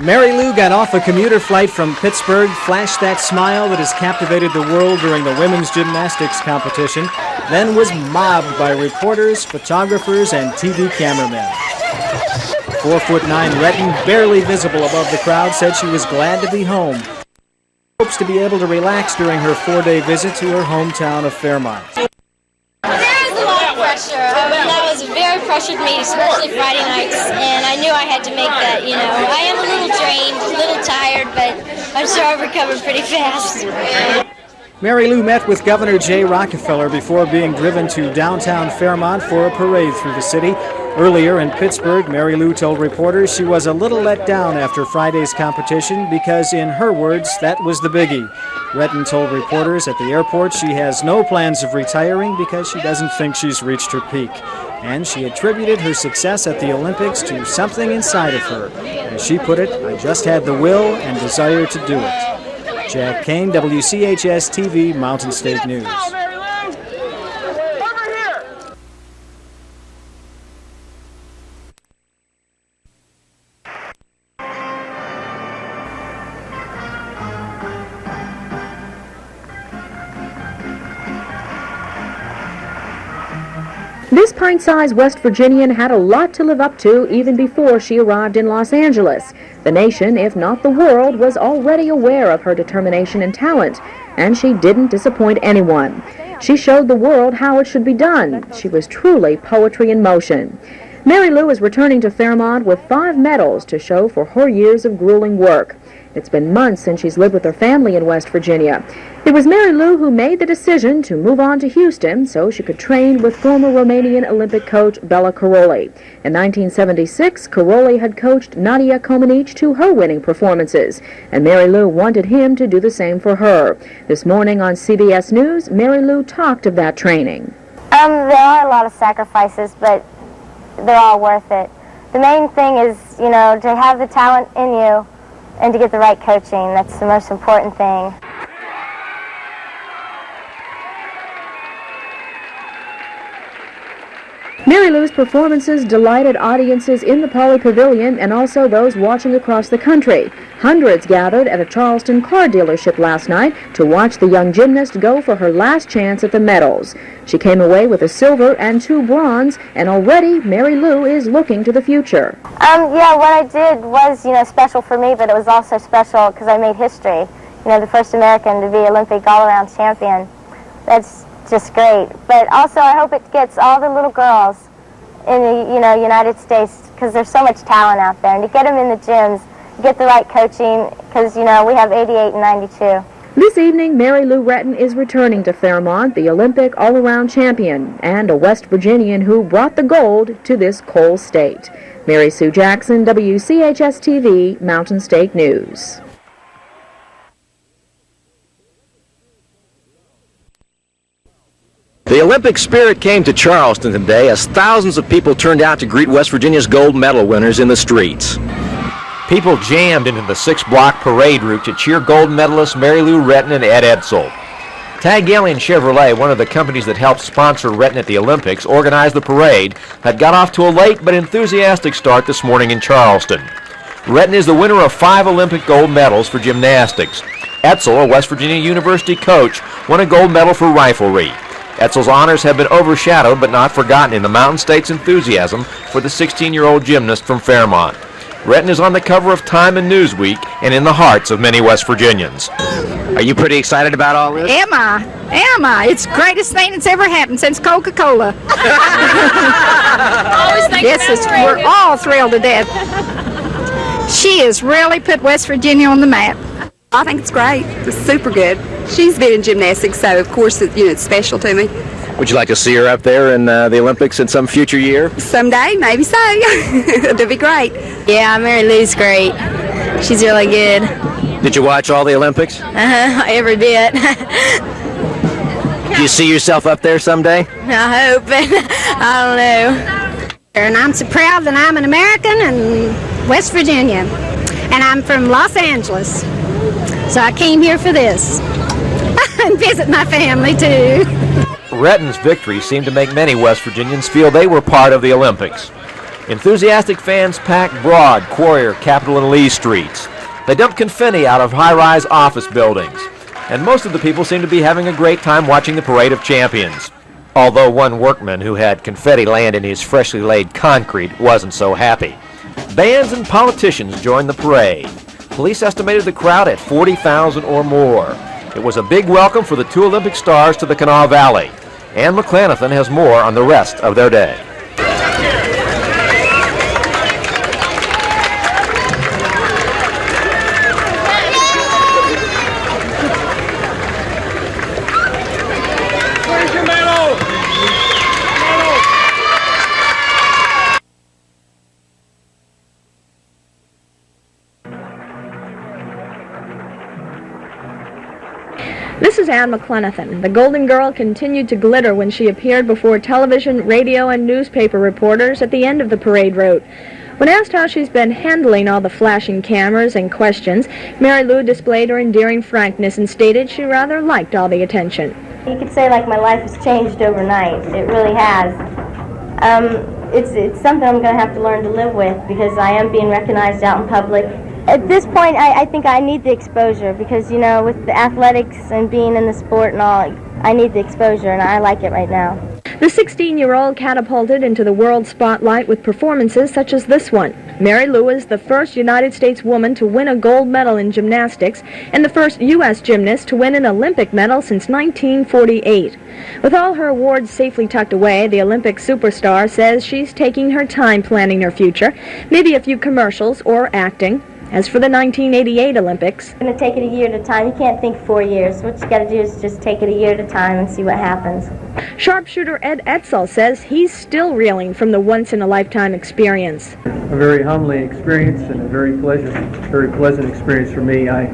Mary Lou got off a commuter flight from Pittsburgh, flashed that smile that has captivated the world during the women's gymnastics competition, then was mobbed by reporters, photographers, and TV cameramen. 4'9" Retton, barely visible above the crowd, said she was glad to be home. Hopes to be able to relax during her 4-day visit to her hometown of Fairmont. There is a lot of pressure. That was a very pressured meet, especially Friday nights, and I knew I had to make that, you know. I am a little drained, a little tired, but I'm sure I'll recover pretty fast. Mary Lou met with Governor Jay Rockefeller before being driven to downtown Fairmont for a parade through the city. Earlier in Pittsburgh, Mary Lou told reporters she was a little let down after Friday's competition because, in her words, that was the biggie. Retton told reporters at the airport she has no plans of retiring because she doesn't think she's reached her peak. And she attributed her success at the Olympics to something inside of her. As she put it, I just had the will and desire to do it. Jack Kane, WCHS-TV, Mountain State News. This pint-sized West Virginian had a lot to live up to even before she arrived in Los Angeles. The nation, if not the world, was already aware of her determination and talent, and she didn't disappoint anyone. She showed the world how it should be done. She was truly poetry in motion. Mary Lou is returning to Fairmont with 5 medals to show for her years of grueling work. It's been months since she's lived with her family in West Virginia. It was Mary Lou who made the decision to move on to Houston so she could train with former Romanian Olympic coach Bela Karolyi. In 1976, Karolyi had coached Nadia Comaneci to her winning performances, and Mary Lou wanted him to do the same for her. This morning on CBS News, Mary Lou talked of that training. There are a lot of sacrifices, but they're all worth it. The main thing is, you know, to have the talent in you and to get the right coaching. That's the most important thing. Mary Lou's performances delighted audiences in the Pauley Pavilion and also those watching across the country. Hundreds gathered at a Charleston car dealership last night to watch the young gymnast go for her last chance at the medals. She came away with a silver and 2 bronze, and already Mary Lou is looking to the future. Yeah, what I did was, you know, special for me, but it was also special because I made history. You know, the first American to be Olympic all-around champion. That's just great. But also I hope it gets all the little girls in the, you know, United States, because there's so much talent out there, and to get them in the gyms, get the right coaching, because, you know, we have 88 and 92. This evening, Mary Lou Retton is returning to Fairmont, the Olympic all-around champion, and a West Virginian who brought the gold to this coal state. Mary Sue Jackson, WCHS-TV, Mountain State News. The Olympic spirit came to Charleston today as thousands of people turned out to greet West Virginia's gold medal winners in the streets. People jammed into the 6-block parade route to cheer gold medalists Mary Lou Retton and Ed Edsel. Tag Alien Chevrolet, one of the companies that helped sponsor Retton at the Olympics, organized the parade that got off to a late but enthusiastic start this morning in Charleston. Retton is the winner of 5 Olympic gold medals for gymnastics. Edsel, a West Virginia University coach, won a gold medal for riflery. Edsel's honors have been overshadowed but not forgotten in the Mountain State's enthusiasm for the 16-year-old gymnast from Fairmont. Retton is on the cover of Time and Newsweek and in the hearts of many West Virginians. Are you pretty excited about all this? Am I? It's the greatest thing that's ever happened since Coca-Cola. Yes, we're all thrilled to death. She has really put West Virginia on the map. I think it's great. It's super good. She's been in gymnastics, so of course it's special to me. Would you like to see her up there in the Olympics in some future year? Someday, maybe so. That'd be great. Yeah, Mary Lou's great. She's really good. Did you watch all the Olympics? Every bit. Do you see yourself up there someday? I hope. I don't know. And I'm so proud that I'm an American in West Virginia. And I'm from Los Angeles. So I came here for this. And visit my family, too. Retton's victory seemed to make many West Virginians feel they were part of the Olympics. Enthusiastic fans packed Broad, Quarrier, Capitol, and Lee streets. They dumped confetti out of high-rise office buildings. And most of the people seemed to be having a great time watching the Parade of Champions. Although one workman who had confetti land in his freshly laid concrete wasn't so happy. Bands and politicians joined the parade. Police estimated the crowd at 40,000 or more. It was a big welcome for the two Olympic stars to the Kanawha Valley. Ann McClenathan has more on the rest of their day. This is Ann McClenathan. The Golden Girl continued to glitter when she appeared before television, radio, and newspaper reporters at the end of the parade route. When asked how she's been handling all the flashing cameras and questions, Mary Lou displayed her endearing frankness and stated she rather liked all the attention. You could say like my life has changed overnight. It really has. It's something I'm going to have to learn to live with because I am being recognized out in public. At this point, I think I need the exposure because, you know, with the athletics and being in the sport and all, I need the exposure, and I like it right now. The 16-year-old catapulted into the world spotlight with performances such as this one. Mary Lou is the first United States woman to win a gold medal in gymnastics and the first U.S. gymnast to win an Olympic medal since 1948. With all her awards safely tucked away, the Olympic superstar says she's taking her time planning her future, maybe a few commercials or acting. As for the 1988 Olympics, I'm going to take it a year at a time. You can't think 4 years. What you got to do is just take it a year at a time and see what happens. Sharpshooter Ed Etzel says he's still reeling from the once-in-a-lifetime experience. A very humbling experience and a very pleasant experience for me. I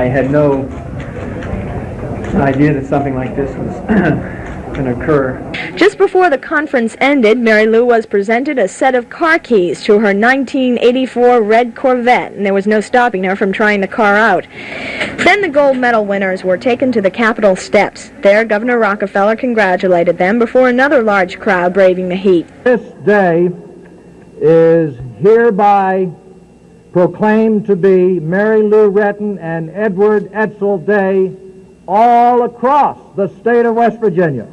had no idea that something like this was going to occur. Just before the conference ended, Mary Lou was presented a set of car keys to her 1984 red Corvette, and there was no stopping her from trying the car out. Then the gold medal winners were taken to the Capitol steps. There, Governor Rockefeller congratulated them before another large crowd braving the heat. This day is hereby proclaimed to be Mary Lou Retton and Edward Etzel Day all across the state of West Virginia.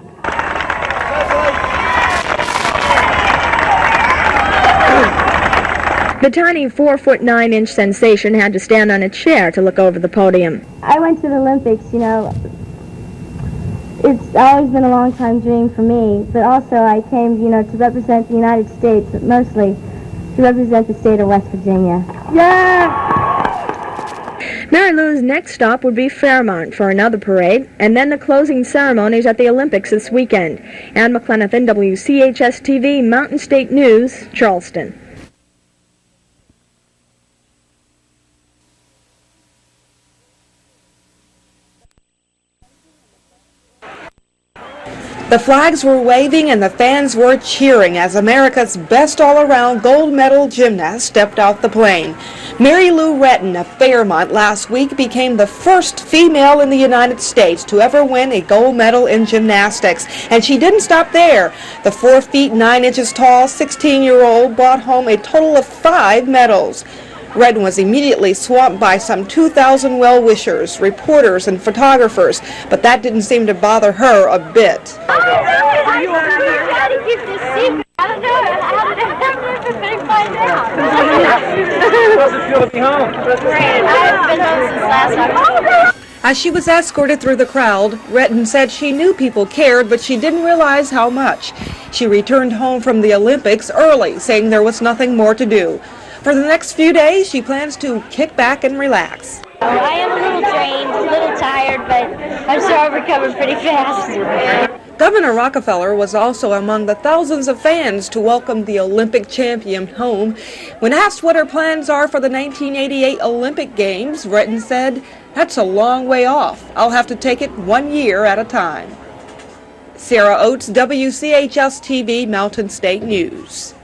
The tiny 4'9" sensation had to stand on a chair to look over the podium. I went to the Olympics, you know. It's always been a long-time dream for me, but also I came, you know, to represent the United States, but mostly to represent the state of West Virginia. Yeah! Mary Lou's next stop would be Fairmont for another parade, and then the closing ceremonies at the Olympics this weekend. Ann McClenathan, WCHS-TV, Mountain State News, Charleston. The flags were waving and the fans were cheering as America's best all-around gold medal gymnast stepped off the plane. Mary Lou Retton of Fairmont last week became the first female in the United States to ever win a gold medal in gymnastics. And she didn't stop there. The 4 feet 9 inches tall 16-year-old brought home a total of 5 medals. Retton was immediately swamped by some 2,000 well-wishers, reporters, and photographers, but that didn't seem to bother her a bit. As she was escorted through the crowd, Retton said she knew people cared, but she didn't realize how much. She returned home from the Olympics early, saying there was nothing more to do. For the next few days, she plans to kick back and relax. I am a little drained, a little tired, but I'm sure I'll recover pretty fast. Governor Rockefeller was also among the thousands of fans to welcome the Olympic champion home. When asked what her plans are for the 1988 Olympic Games, Retton said, "That's a long way off. I'll have to take it 1 year at a time." Sarah Oates, WCHS-TV, Mountain State News.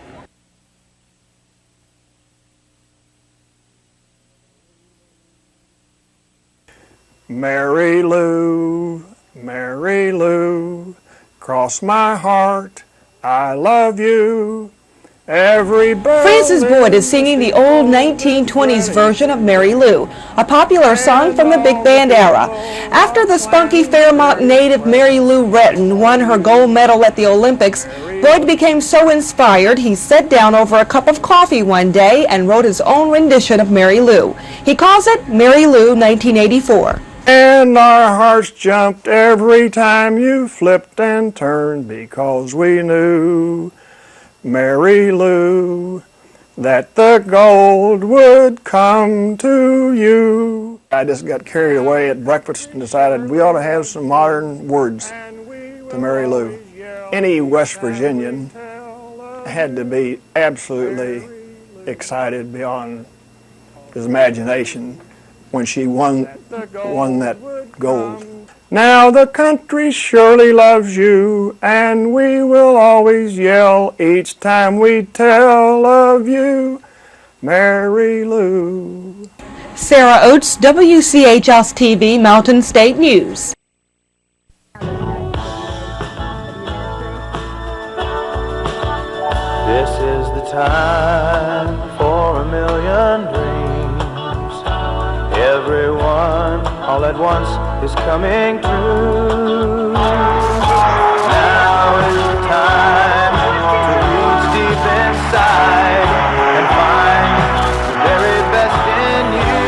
Mary Lou, Mary Lou, cross my heart, I love you. Frances Boyd is singing the old 1920s version of Mary Lou, a popular song from the big band era. After the spunky Fairmont native Mary Lou Retton won her gold medal at the Olympics, Boyd became so inspired he sat down over a cup of coffee one day and wrote his own rendition of Mary Lou. He calls it Mary Lou 1984. And our hearts jumped every time you flipped and turned because we knew, Mary Lou, that the gold would come to you. I just got carried away at breakfast and decided we ought to have some modern words to Mary Lou. Any West Virginian had to be absolutely excited beyond his imagination when she won that gold. Now the country surely loves you, and we will always yell each time we tell of you, Mary Lou. Sarah Oates, WCHS-TV Mountain State News. This is the time for a million dreams. Everyone all at once is coming true. Now is the time to reach deep inside and find the very best in you.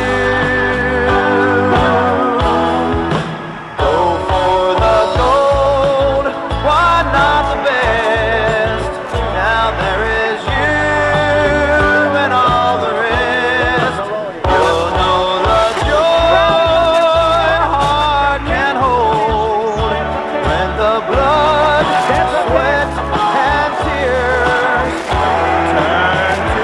Go for the gold, why not the best? Now there is you and all the rest. You'll know the joy a heart can hold when the blood, sweat, and tears turn to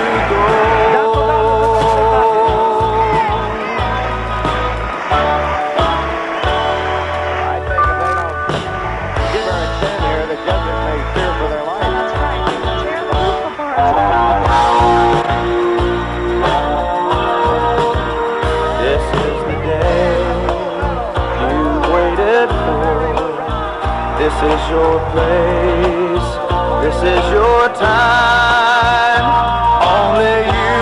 This is the day you've waited for. This is your place. This is your time. Only you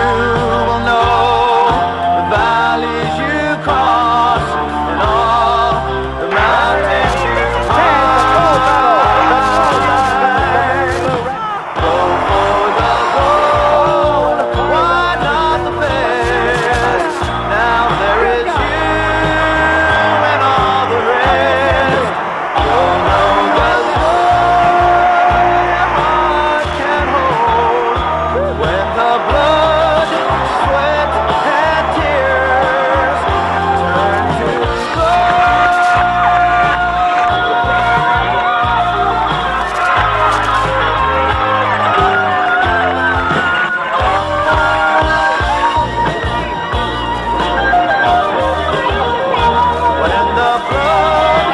will know the valleys you cross and all the mountains you climb. Go for the gold, why not the best? Now there is you and all the rest. You'll know the joy a heart can hold when the blood, sweat, and tears turn to gold. When the blood,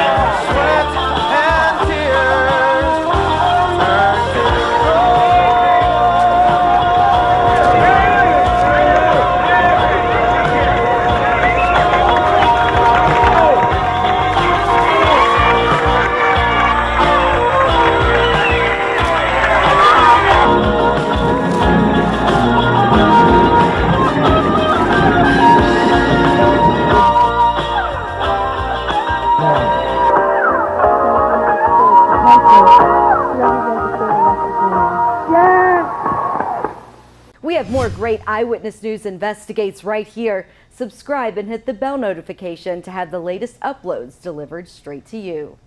sweat, and tears turn to We have more great Eyewitness News investigates right here. Subscribe and hit the bell notification to have the latest uploads delivered straight to you.